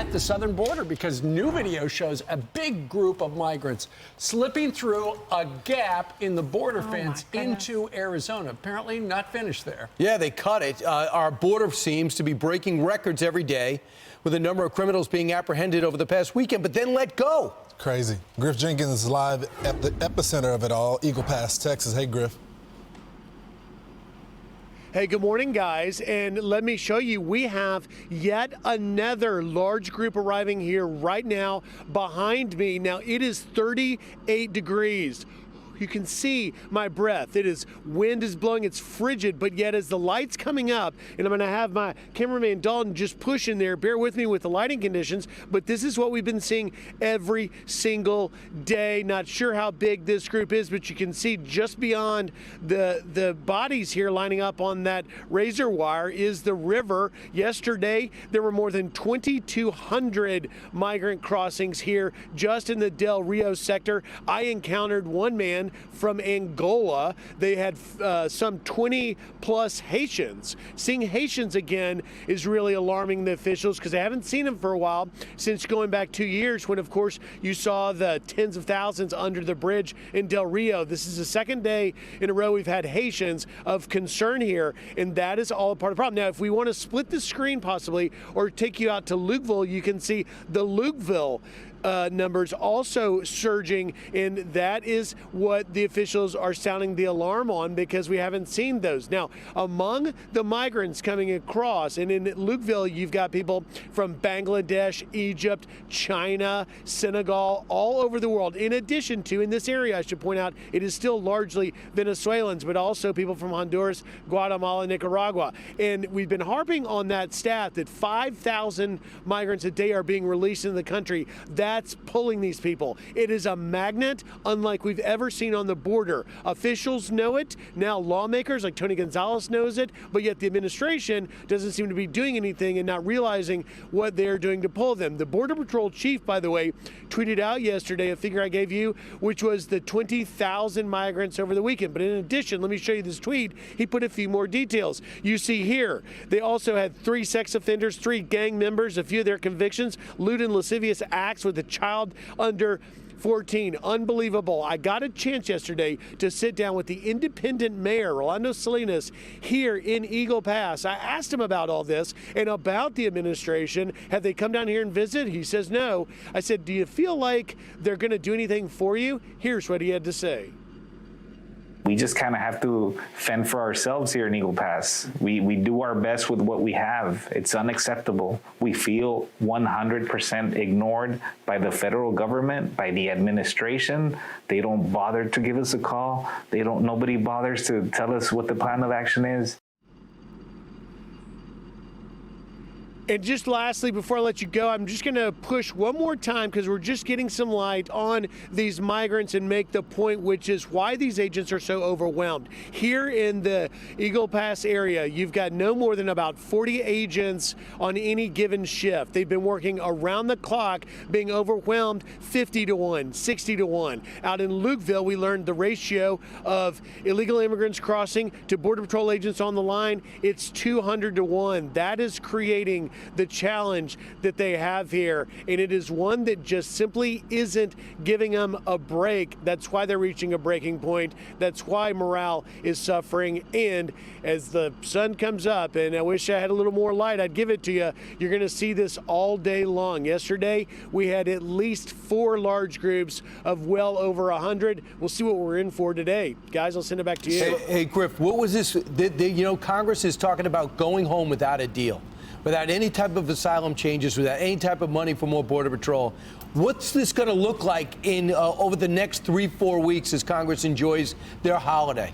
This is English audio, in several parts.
at the southern border because new video shows a big group of migrants slipping through a gap in the border fence into Arizona. Apparently not finished there. Yeah, they cut it. Our border seems to be breaking records every day with a number of criminals being apprehended over the past weekend, but then let go. Crazy. Griff Jenkins is live at the epicenter of it all, Eagle Pass, Texas. Hey, Griff. Hey, good morning, guys. And let me show you, we have yet another large group arriving here right now behind me. Now, it is 38 degrees. You can see my breath. Wind is blowing, it's frigid, but yet as the light's coming up, and I'm gonna have my cameraman Dalton just push in there, bear with me with the lighting conditions, but this is what we've been seeing every single day. Not sure how big this group is, but you can see just beyond the bodies here lining up on that razor wire is the river. Yesterday, there were more than 2,200 migrant crossings here just in the Del Rio sector. I encountered one man from Angola. They had some 20 plus Haitians. Seeing Haitians again is really alarming the officials because they haven't seen them for a while, since going back 2 years when, of course, you saw the tens of thousands under the bridge in Del Rio. This is the second day in a row we've had Haitians of concern here, and that is all a part of the problem. Now, if we want to split the screen possibly or take you out to Lukeville, you can see the Lukeville numbers also surging, and that is what the officials are sounding the alarm on because we haven't seen those. Now, among the migrants coming across, and in Lukeville, you've got people from Bangladesh, Egypt, China, Senegal, all over the world. In addition to, in this area, I should point out, it is still largely Venezuelans, but also people from Honduras, Guatemala, Nicaragua. And we've been harping on that stat that 5,000 migrants a day are being released in the country. That's pulling these people. It is a magnet unlike we've ever seen on the border. Officials know it. Now lawmakers like Tony Gonzalez knows it, but yet the administration doesn't seem to be doing anything and not realizing what they're doing to pull them. The Border Patrol chief, by the way, tweeted out yesterday a figure I gave you, which was the 20,000 migrants over the weekend. But in addition, let me show you this tweet. He put a few more details. You see here, they also had 3 sex offenders, 3 gang members, a few of their convictions, lewd and lascivious acts with a child under 14. Unbelievable. I got a chance yesterday to sit down with the independent mayor, Rolando Salinas, here in Eagle Pass. I asked him about all this and about the administration. Have they come down here and visit? He says no. I said, do you feel like they're going to do anything for you? Here's what he had to say. We just kind of have to fend for ourselves here in Eagle Pass. We do our best with what we have. It's unacceptable. We feel 100% ignored by the federal government, by the administration. They don't bother to give us a call. Nobody bothers to tell us what the plan of action is. And just lastly, before I let you go, I'm just going to push one more time because we're just getting some light on these migrants and make the point, which is why these agents are so overwhelmed. Here in the Eagle Pass area, you've got no more than about 40 agents on any given shift. They've been working around the clock, being overwhelmed 50 to 1, 60 to 1. Out in Lukeville, we learned the ratio of illegal immigrants crossing to Border Patrol agents on the line. It's 200 to 1. That is creating the challenge that they have here, and it is one that just simply isn't giving them a break. That's why they're reaching a breaking point. That's why morale is suffering. And as the sun comes up, and I wish I had a little more light, I'd give it to you, you're going to see this all day long. Yesterday, we had at least 4 large groups of well over 100. We'll see what we're in for today. Guys, I'll send it back to you. Hey Griff, what was this? Congress is talking about going home without a deal, without any type of asylum changes, without any type of money for more Border Patrol. What's this going to look like in over the next 3-4 weeks as Congress enjoys their holiday?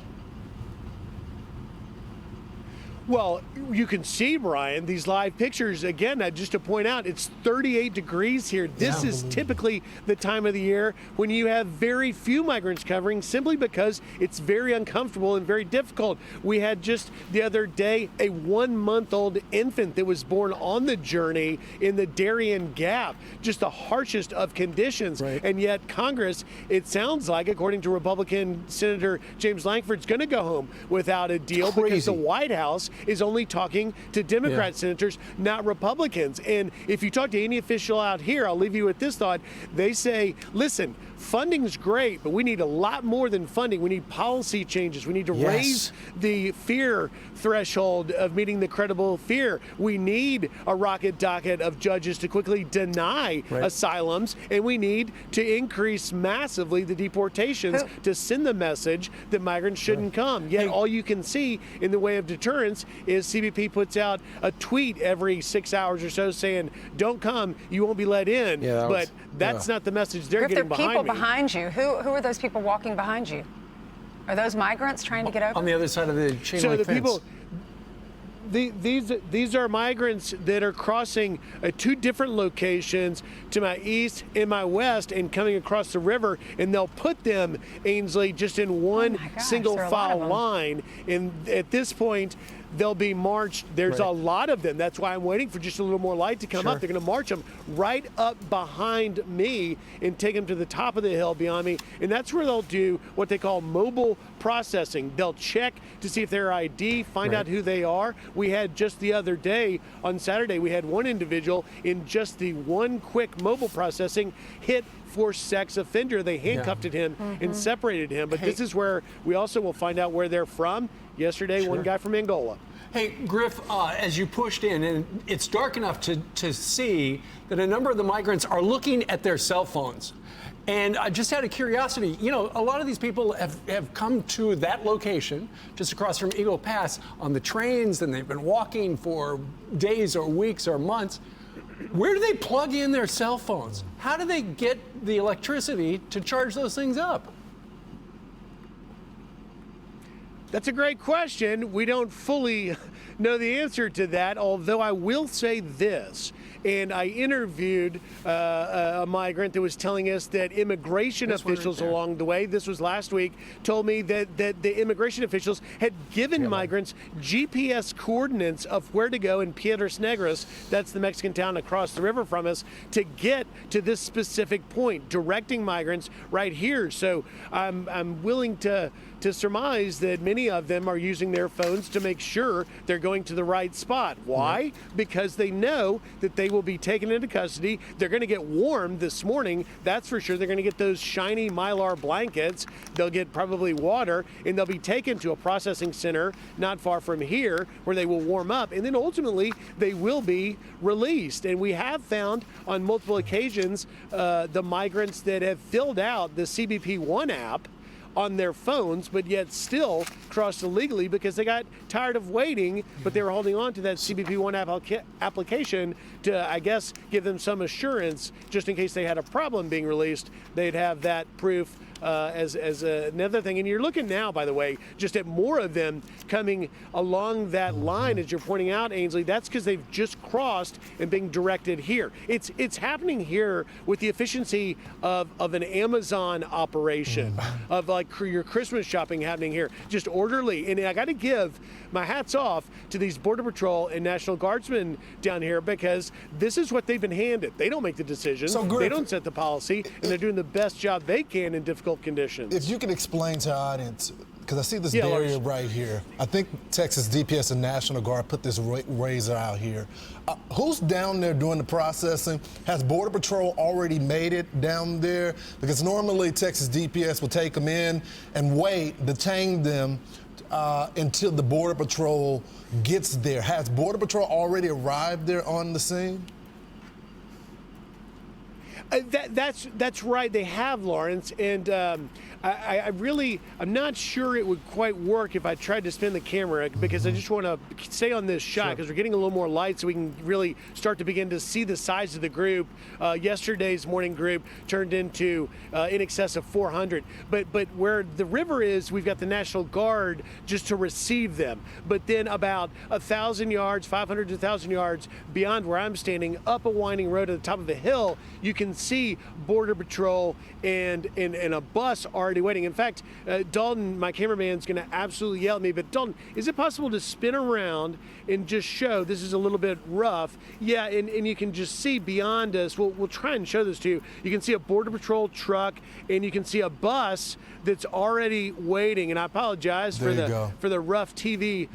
Well, you can see, Brian, these live pictures. Again, just to point out, it's 38 degrees here. This is typically the time of the year when you have very few migrants covering, simply because it's very uncomfortable and very difficult. We had just the other day a 1-month-old infant that was born on the journey in the Darien Gap, just the harshest of conditions. Right. And yet Congress, it sounds like, according to Republican Senator James Lankford, is going to go home without a deal because the White House is only talking to Democrat senators, not Republicans. And if you talk to any official out here, I'll leave you with this thought. They say, listen, funding's great, but we need a lot more than funding. We need policy changes. We need to raise the fear threshold of meeting the credible fear. We need a rocket docket of judges to quickly deny asylums, and we need to increase massively the deportations to send the message that migrants shouldn't come. Yet all you can see in the way of deterrence is CBP puts out a tweet every 6 hours or so saying, don't come, you won't be let in. But that's not the message they're Griff, getting there are behind people me. behind you. Who are those people walking behind you? Are those migrants trying to get over? On the other side of the chain So link the fence. people, these are migrants that are crossing two different locations to my east and my west and coming across the river, and they'll put them, Ainsley, just in one single file line. And at this point, they'll be marched. There's a lot of them. That's why I'm waiting for just a little more light to come up. They're going to march them right up behind me and take them to the top of the hill beyond me. And that's where they'll do what they call mobile processing. They'll check to see if their ID, find out who they are. We had just the other day on Saturday, we had one individual in just the one quick mobile processing hit for sex offender. They handcuffed him and separated him. But this is where we also will find out where they're from. Yesterday, one guy from Angola. Hey, Griff, as you pushed in, and it's dark enough to see that a number of the migrants are looking at their cell phones. And just out of curiosity, you know, a lot of these people have come to that location just across from Eagle Pass on the trains, and they've been walking for days or weeks or months. Where do they plug in their cell phones? How do they get the electricity to charge those things up? That's a great question. We don't fully know the answer to that, although I will say this. And I interviewed a migrant that was telling us that immigration officials along the way, this was last week, told me that the immigration officials had given migrants GPS coordinates of where to go in Piedras Negras, that's the Mexican town across the river from us, to get to this specific point, directing migrants right here. So I'm willing to surmise that many of them are using their phones to make sure they're going to the right spot. Why? Because they know that they will be taken into custody. They're going to get warm this morning, that's for sure. They're going to get those shiny Mylar blankets. They'll get probably water, and they'll be taken to a processing center not far from here where they will warm up, and then ultimately they will be released. And we have found on multiple occasions the migrants that have filled out the CBP One app on their phones, but yet still crossed illegally because they got tired of waiting, but they were holding on to that CBP One application to, I guess, give them some assurance just in case they had a problem being released. They'd have that proof as another thing. And you're looking now, by the way, just at more of them coming along that line, as you're pointing out, Ainsley. That's because they've just crossed and being directed here. It's happening here with the efficiency of an Amazon operation, of like your Christmas shopping happening here. Just orderly. And I got to give my hats off to these Border Patrol and National Guardsmen down here, because this is what they've been handed. They don't make the decisions. So, Griff, they don't set the policy, and they're doing the best job they can in difficult conditions. If you can explain to our audience, because I see this barrier right here. I think Texas DPS and National Guard put this razor out here. Who's down there doing the processing? Has Border Patrol already made it down there? Because normally Texas DPS will take them in and wait, detain them until the Border Patrol gets there. Has Border Patrol already arrived there on the scene? That's right. They have, Lawrence, and I'm not sure it would quite work if I tried to spin the camera, because I just want to stay on this shot because we're getting a little more light so we can really start to begin to see the size of the group. Yesterday's morning group turned into in excess of 400. But where the river is, we've got the National Guard just to receive them. But then about 1,000 yards, 500 to 1,000 yards beyond where I'm standing, up a winding road at the top of a hill, you can see Border Patrol and a bus already already waiting. In fact, Dalton, my cameraman, is going to absolutely yell at me. But Dalton, is it possible to spin around and just show, this is a little bit rough. Yeah, and you can just see beyond us. We'll try and show this to you. You can see a Border Patrol truck, and you can see a bus that's already waiting. And I apologize for the rough TV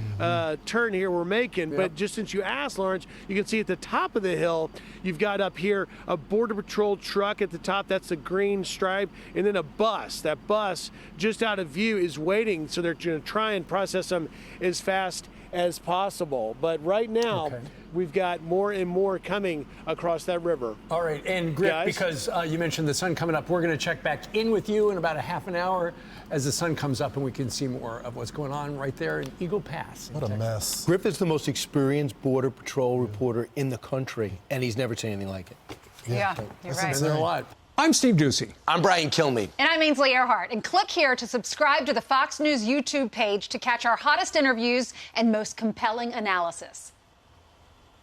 turn here we're making. Yep. But just since you asked, Lawrence, you can see at the top of the hill, you've got up here a Border Patrol truck at the top. That's the green stripe. And then a bus. That bus, just out of view, is waiting. So they're going to try and process them as fast as possible. But right now, we've got more and more coming across that river. All right, and Griff, because you mentioned the sun coming up, we're going to check back in with you in about a half an hour as the sun comes up and we can see more of what's going on right there in Eagle Pass. What a mess. Griff is the most experienced Border Patrol reporter in the country, and he's never seen anything like it. Yeah, you're right. Been there a lot. I'm Steve Ducey. I'm Brian Kilmeade. And I'm Ainsley Earhart. And click here to subscribe to the Fox News YouTube page to catch our hottest interviews and most compelling analysis.